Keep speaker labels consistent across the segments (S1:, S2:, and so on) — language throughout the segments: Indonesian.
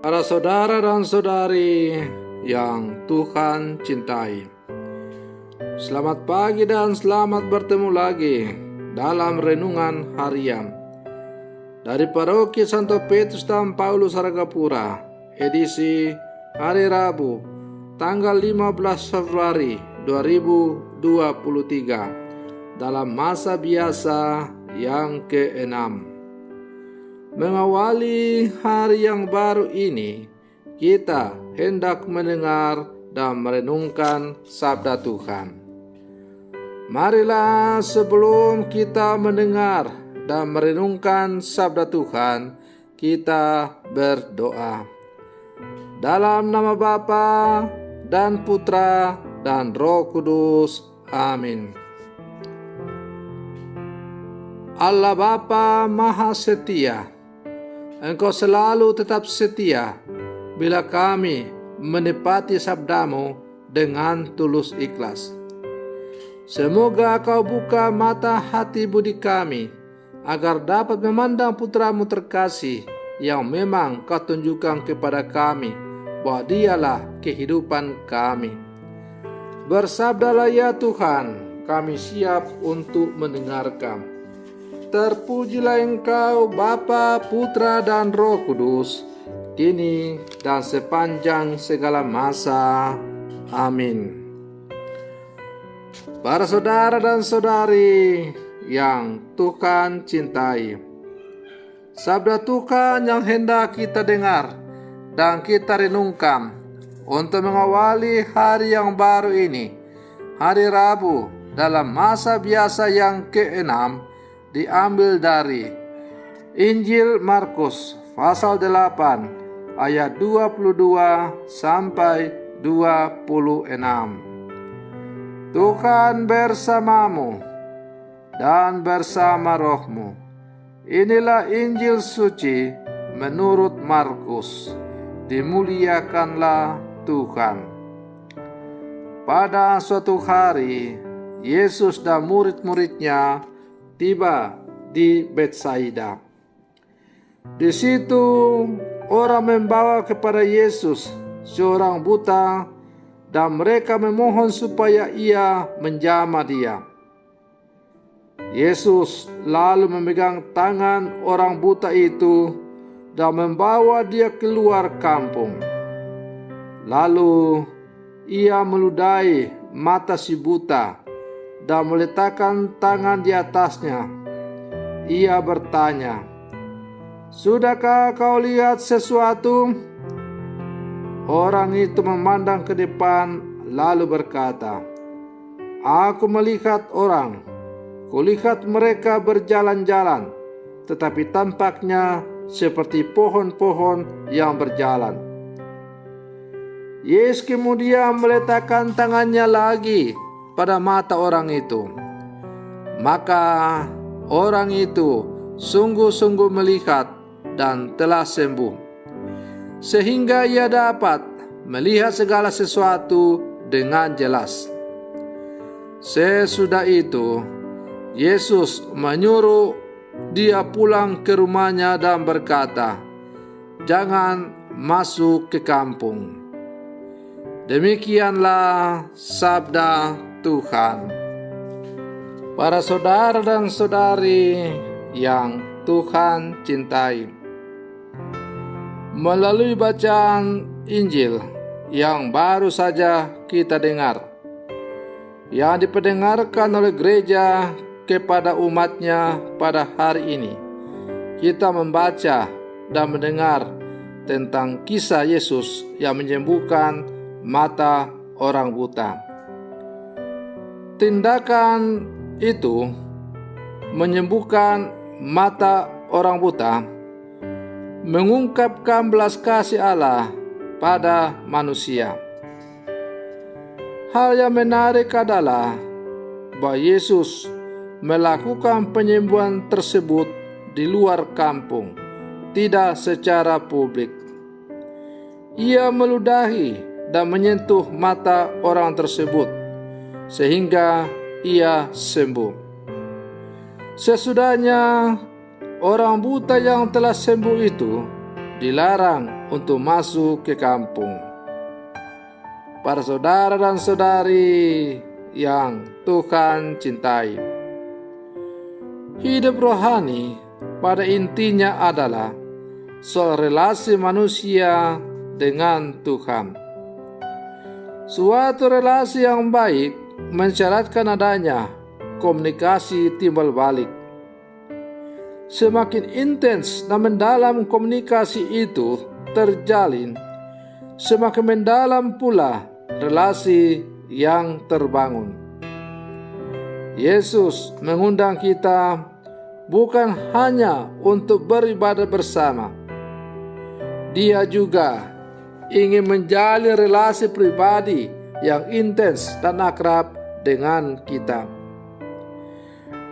S1: Para saudara dan saudari yang Tuhan cintai, selamat pagi dan selamat bertemu lagi dalam renungan harian dari Paroki Santo Petrus dan Paulus Argapura, edisi hari Rabu, tanggal 15 Februari 2023, dalam masa biasa yang ke-6. Mengawali hari yang baru ini, kita hendak mendengar dan merenungkan sabda Tuhan. Marilah sebelum kita mendengar dan merenungkan sabda Tuhan, kita berdoa. Dalam nama Bapa dan Putra dan Roh Kudus. Amin. Allah Bapa Maha Setia, Engkau selalu tetap setia bila kami menepati sabdamu dengan tulus ikhlas. Semoga Kau buka mata hati budi kami, agar dapat memandang putramu terkasih yang memang Kau tunjukkan kepada kami, bahwa dialah kehidupan kami. Bersabdalah ya Tuhan, kami siap untuk mendengarkan. Terpujilah Engkau Bapa, Putra dan Roh Kudus, kini dan sepanjang segala masa. Amin. Para saudara dan saudari yang Tuhan cintai, sabda Tuhan yang hendak kita dengar dan kita renungkan untuk mengawali hari yang baru ini, hari Rabu dalam masa biasa yang ke-6, diambil dari Injil Markus pasal 8 ayat 22 sampai 26. Tuhan bersamamu dan bersama rohmu. Inilah Injil suci menurut Markus. Dimuliakanlah Tuhan. Pada suatu hari, Yesus dan murid-muridnya tiba di Betsaida. Di situ orang membawa kepada Yesus seorang buta, dan mereka memohon supaya ia menjamah dia. Yesus lalu memegang tangan orang buta itu dan membawa dia keluar kampung. Lalu ia meludahi mata si buta dan meletakkan tangan di atasnya. Ia bertanya, "Sudahkah kau lihat sesuatu?" Orang itu memandang ke depan lalu berkata, "Aku melihat orang. Kulihat mereka berjalan-jalan, tetapi tampaknya seperti pohon-pohon yang berjalan." Yesus kemudian meletakkan tangannya lagi pada mata orang itu. Maka orang itu sungguh-sungguh melihat dan telah sembuh, sehingga ia dapat melihat segala sesuatu dengan jelas. Sesudah itu, Yesus menyuruh dia pulang ke rumahnya dan berkata, "Jangan masuk ke kampung." Demikianlah sabda Tuhan. Para saudara dan saudari yang Tuhan cintai, melalui bacaan Injil yang baru saja kita dengar, yang diperdengarkan oleh gereja kepada umatnya pada hari ini, kita membaca dan mendengar tentang kisah Yesus yang menyembuhkan mata orang buta. Tindakan itu, menyembuhkan mata orang buta, mengungkapkan belas kasih Allah pada manusia. Hal yang menarik adalah bahwa Yesus melakukan penyembuhan tersebut di luar kampung, tidak secara publik. Ia meludahi dan menyentuh mata orang tersebut sehingga ia sembuh. Sesudahnya orang buta yang telah sembuh itu dilarang untuk masuk ke kampung. Para saudara dan saudari yang Tuhan cintai, hidup rohani pada intinya adalah soal relasi manusia dengan Tuhan. Suatu relasi yang baik mensyaratkan adanya komunikasi timbal balik. Semakin intens dan mendalam komunikasi itu terjalin, semakin mendalam pula relasi yang terbangun. Yesus mengundang kita bukan hanya untuk beribadah bersama. Dia juga ingin menjalin relasi pribadi yang intens dan akrab dengan kita.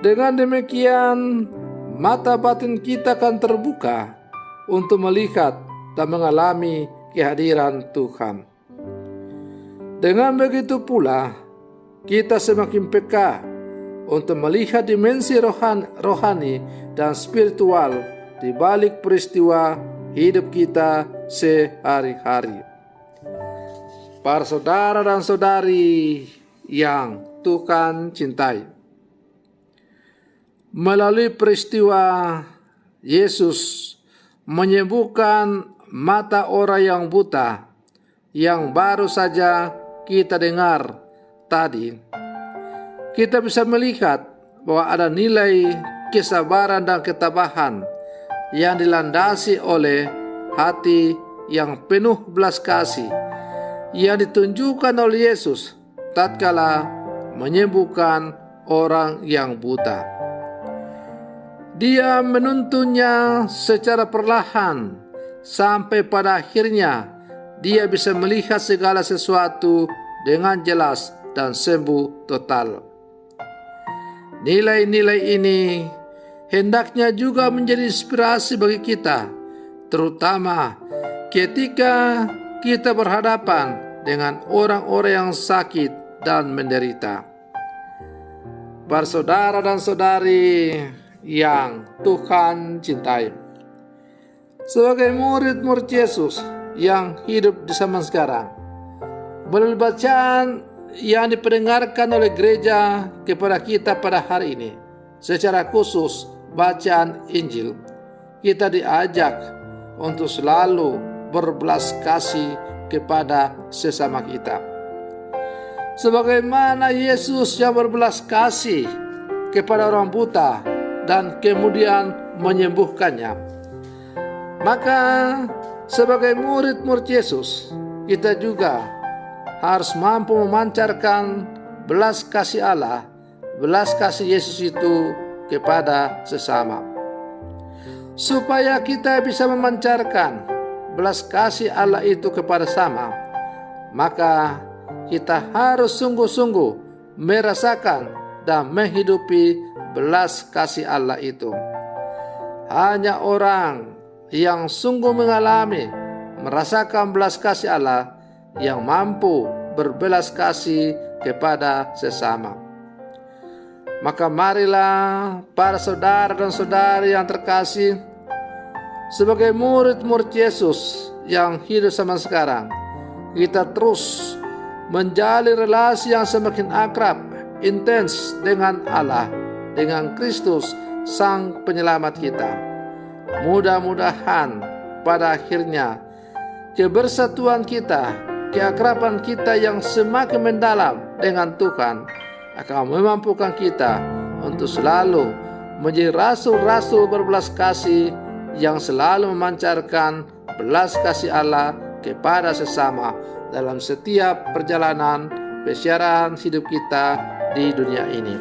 S1: Dengan demikian, mata batin kita akan terbuka untuk melihat dan mengalami kehadiran Tuhan. Dengan begitu pula, kita semakin peka untuk melihat dimensi rohani dan spiritual di balik peristiwa hidup kita sehari-hari. Para saudara dan saudari yang Tuhan cintai, melalui peristiwa Yesus menyembuhkan mata orang yang buta yang baru saja kita dengar tadi, kita bisa melihat bahwa ada nilai kesabaran dan ketabahan yang dilandasi oleh hati yang penuh belas kasih yang ditunjukkan oleh Yesus tatkala menyembuhkan orang yang buta. Dia menuntunnya secara perlahan sampai pada akhirnya dia bisa melihat segala sesuatu dengan jelas dan sembuh total. Nilai-nilai ini hendaknya juga menjadi inspirasi bagi kita, terutama ketika kita berhadapan dengan orang-orang yang sakit dan menderita. Para saudara dan saudari yang Tuhan cintai, sebagai murid-murid Yesus yang hidup di zaman sekarang, melalui bacaan yang dipendengarkan oleh gereja kepada kita pada hari ini, secara khusus bacaan Injil, kita diajak untuk selalu berbelas kasih kepada sesama kita. Sebagaimana Yesus yang berbelas kasih kepada orang buta dan kemudian menyembuhkannya, maka sebagai murid-murid Yesus, kita juga harus mampu memancarkan belas kasih Allah, belas kasih Yesus itu kepada sesama. Supaya kita bisa memancarkan belas kasih Allah itu kepada sesama, maka kita harus sungguh-sungguh merasakan dan menghidupi belas kasih Allah itu. Hanya orang yang sungguh mengalami, merasakan belas kasih Allah yang mampu berbelas kasih kepada sesama. Maka marilah para saudara dan saudari yang terkasih, sebagai murid-murid Yesus yang hidup zaman sekarang, kita terus menjalin relasi yang semakin akrab, intens dengan Allah, dengan Kristus Sang Penyelamat kita. Mudah-mudahan pada akhirnya kebersatuan kita, keakraban kita yang semakin mendalam dengan Tuhan akan memampukan kita untuk selalu menjadi rasul-rasul berbelas kasih yang selalu memancarkan belas kasih Allah kepada sesama dalam setiap perjalanan persiaran hidup kita di dunia ini.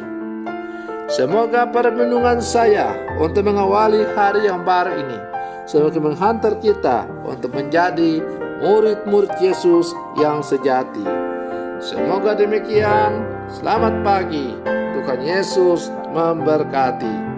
S1: Semoga permenungan saya untuk mengawali hari yang baru ini semakin menghantar kita untuk menjadi murid-murid Yesus yang sejati. Semoga demikian. Selamat pagi. Tuhan Yesus memberkati.